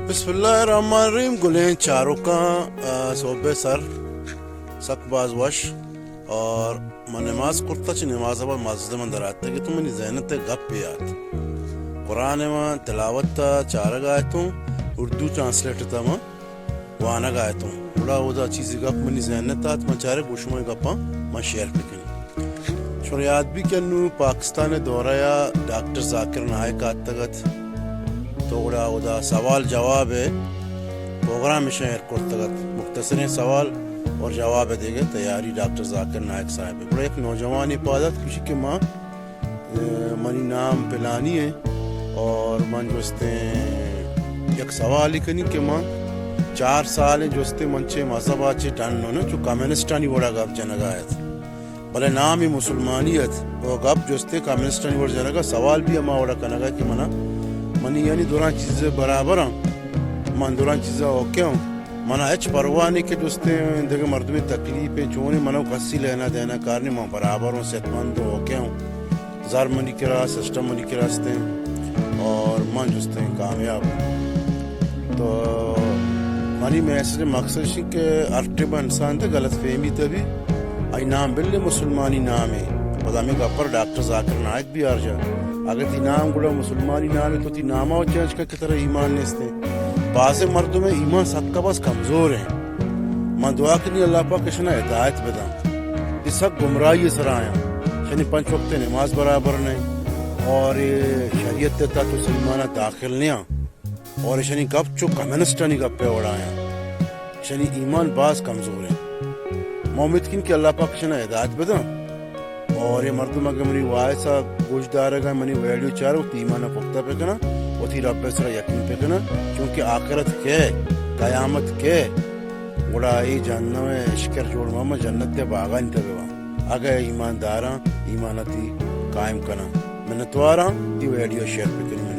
بسم اللہ الرحمن الرحیم. گلیں چاروں کا صوبے سر سک باز وش اور من نماز کرتا چھ نماز اب مسجد من دراتا کہ تو منی ذہنت گپ یاد قرآن میں تلاوت تا چار گایتوں اردو ٹرانسلیٹ تا میں وانا گایتوں بڑا ودا چیزی گپ منی ذہنت تا من چارے گوشمائی گپاں میں شیئر پکنی شور یاد بھی کنو پاکستان دورہ یا ڈاکٹر ذاکر نائک آتگت تو گڑا ودا سوال جواب ہے پروگرام میں شہر کرتگت مختصر سوال اور جواب دے گئے تیاری ڈاکٹر ذاکر نائک صاحب ہے. بڑا ایک نوجوان عبادت کسی کہ ماں منی نام پلانی ہے اور من جوستے ایک سوال ہی کنی کہ ماں 4 سال ہیں جوستے منچے مذہب آچے ٹاننو نا جو کامنسٹانی وڑا گاب جنگایت بلے نام ہی مسلمانیت وہ گاب جوستے کامنسٹانی وڑا جنگا سوال بھی اما وڑا کنگا کہ منی یعنی دوران چیزیں برابر ہیں من دوران چیزیں اوکے ہوں منا اچ پرواہ نہیں کہ دوستے دیکھے مردمی تکلیف ہیں چونی منو کسی لینا دینا کارنی میں برابر ہوں صحت مند ہوں اوکے ہوں زار منی کے راہ سسٹم منی کے راستے ہیں اور من جوستے ہیں کامیاب تو منی میسج مقصد ہے کہ ارٹب انسان تھے غلط فہمی تھی آئی نام بلے مسلمانی نام ہے پتا میں گپر ڈاکٹر ذاکر نائک بھی آر جا اگر تی نام گڑا مسلمانی نام ہے تو تی نامہ و چینج کا کتر ایمان نیستے بعض مردوں میں ایمان سب کا بس کمزور ہیں میں دعا کرنی اللہ پاک کشنا ہدایت بدم یہ سب گمراہی سر آیا یعنی 5 وقت نماز برابر نہیں اور شریعت دیتا تو سلمانہ داخل نہیں اور شنی گپ چو کمیونسٹانی گپ پہ اڑایا شنی ایمان بعض کمزور ہیں مومد کن کہ اللہ پاک کشنا ہدایت بدم اور یہ مردم اگر منی وائسا گوشت دارے گا منی ویڈیو چارو تی ایمانہ پختہ پہ کنا وہ تھی رب سر یقین پہ کنا چونکہ آخرت کے قیامت کے گوڑا ای جاننا ہے شکر جوڑ ماما جنت تے باغا انتبہ وہاں اگر ایمانداراں ایمانتی قائم کنا منتواراں تی ویڈیو شیئر پہ کنی